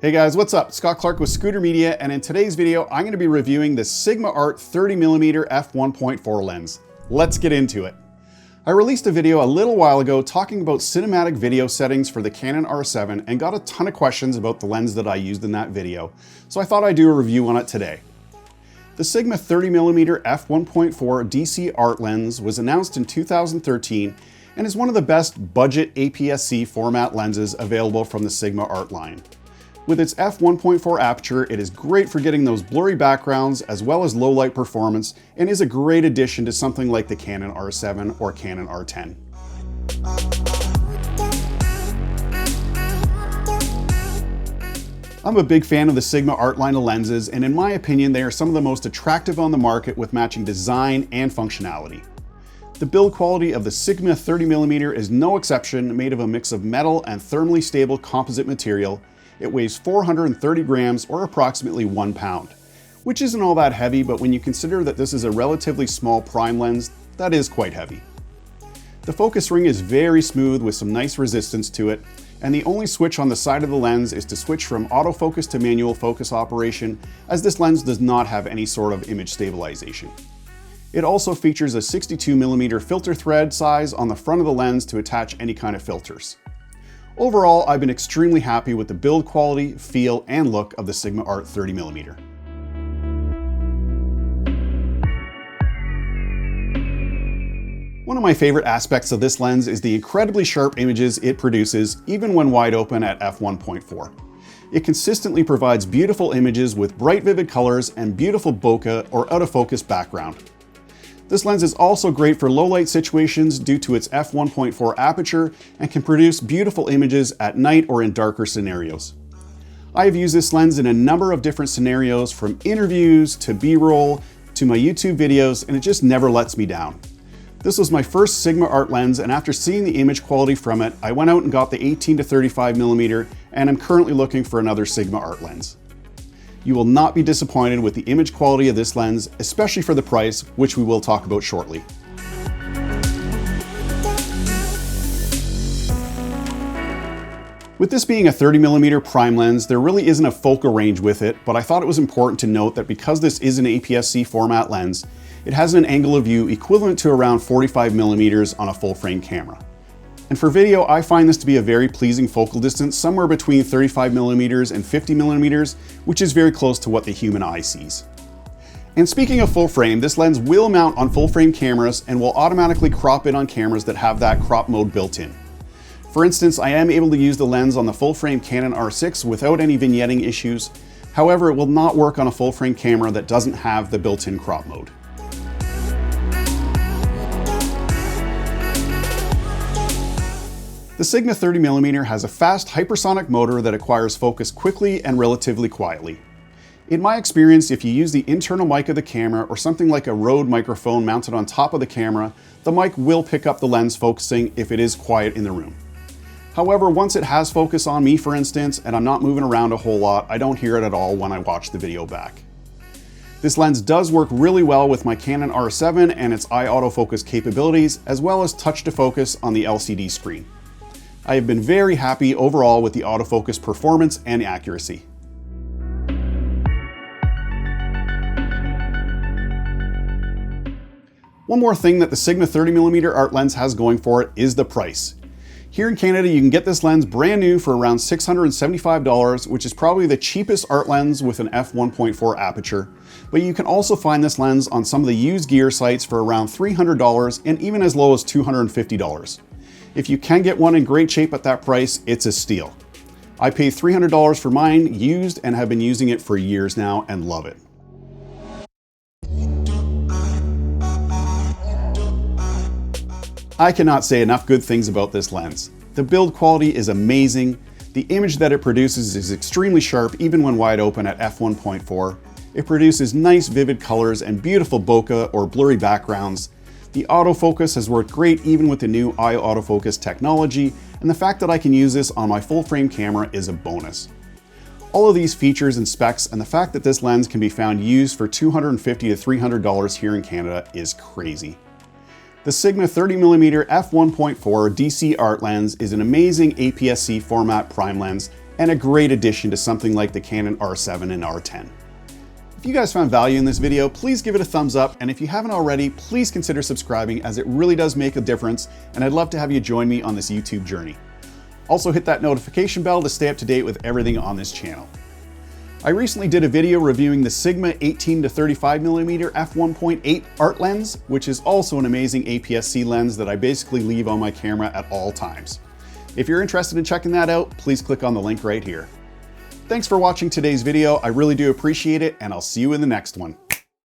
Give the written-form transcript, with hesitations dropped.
Hey guys, what's up? Scott Clark with Scooter Media, and in today's video, I'm going to be reviewing the Sigma Art 30mm f1.4 lens. Let's get into it. I released a video a little while ago talking about cinematic video settings for the Canon R7 and got a ton of questions about the lens that I used in that video, so I thought I'd do a review on it today. The Sigma 30mm f1.4 DC art lens was announced in 2013 and is one of the best budget APS-C format lenses available from the Sigma art line. With its f1.4 aperture, it is great for getting those blurry backgrounds as well as low light performance, and is a great addition to something like the Canon R7 or Canon R10. I'm a big fan of the Sigma art line of lenses, and in my opinion, they are some of the most attractive on the market with matching design and functionality. The build quality of the Sigma 30mm is no exception, made of a mix of metal and thermally stable composite material. It weighs 430 grams or approximately 1 pound, which isn't all that heavy, but when you consider that this is a relatively small prime lens, that is quite heavy. The focus ring is very smooth with some nice resistance to it, and the only switch on the side of the lens is to switch from autofocus to manual focus operation, as this lens does not have any sort of image stabilization. It also features a 62mm filter thread size on the front of the lens to attach any kind of filters. Overall, I've been extremely happy with the build quality, feel, and look of the Sigma Art 30mm. One of my favorite aspects of this lens is the incredibly sharp images it produces, even when wide open at f1.4. It consistently provides beautiful images with bright vivid colors and beautiful bokeh or out of focus background. This lens is also great for low light situations due to its f1.4 aperture and can produce beautiful images at night or in darker scenarios. I have used this lens in a number of different scenarios, from interviews to B-roll to my YouTube videos, and it just never lets me down. This was my first Sigma art lens, and after seeing the image quality from it, I went out and got the 18 to 35mm, and I'm currently looking for another Sigma art lens. You will not be disappointed with the image quality of this lens, especially for the price, which we will talk about shortly. With this being a 30mm prime lens, there really isn't a focal range with it, but I thought it was important to note that because this is an APS-C format lens, it has an angle of view equivalent to around 45mm on a full frame camera. And for video, I find this to be a very pleasing focal distance, somewhere between 35mm and 50mm, which is very close to what the human eye sees. And speaking of full frame, this lens will mount on full frame cameras and will automatically crop in on cameras that have that crop mode built in. For instance, I am able to use the lens on the full frame Canon R6 without any vignetting issues. However, it will not work on a full frame camera that doesn't have the built-in crop mode. The Sigma 30mm has a fast hypersonic motor that acquires focus quickly and relatively quietly. In my experience, if you use the internal mic of the camera or something like a Rode microphone mounted on top of the camera, the mic will pick up the lens focusing if it is quiet in the room. However, once it has focus on me, for instance, and I'm not moving around a whole lot, I don't hear it at all when I watch the video back. This lens does work really well with my Canon R7 and its eye autofocus capabilities, as well as touch to focus on the LCD screen. I have been very happy overall with the autofocus performance and accuracy. One more thing that the Sigma 30mm art lens has going for it is the price. Here in Canada, you can get this lens brand new for around $675, which is probably the cheapest art lens with an f1.4 aperture. But you can also find this lens on some of the used gear sites for around $300 and even as low as $250. If you can get one in great shape at that price, it's a steal. I paid $300 for mine used and have been using it for years now and love it. I cannot say enough good things about this lens. The build quality is amazing. The image that it produces is extremely sharp even when wide open at f1.4. It produces nice vivid colors and beautiful bokeh or blurry backgrounds. The autofocus has worked great even with the new eye autofocus technology, and the fact that I can use this on my full frame camera is a bonus. All of these features and specs, and the fact that this lens can be found used for $250 to $300 here in Canada is crazy. The Sigma 30mm f1.4 DC art lens is an amazing APS-C format prime lens, and a great addition to something like the Canon R7 and R10. If you guys found value in this video, please give it a thumbs up, and if you haven't already, please consider subscribing, as it really does make a difference, and I'd love to have you join me on this YouTube journey. Also hit that notification bell to stay up to date with everything on this channel. I recently did a video reviewing the Sigma 18 to 35mm f1.8 art lens, which is also an amazing APS-C lens that I basically leave on my camera at all times. If you're interested in checking that out, please click on the link right here. Thanks for watching today's video. I really do appreciate it, and I'll see you in the next one.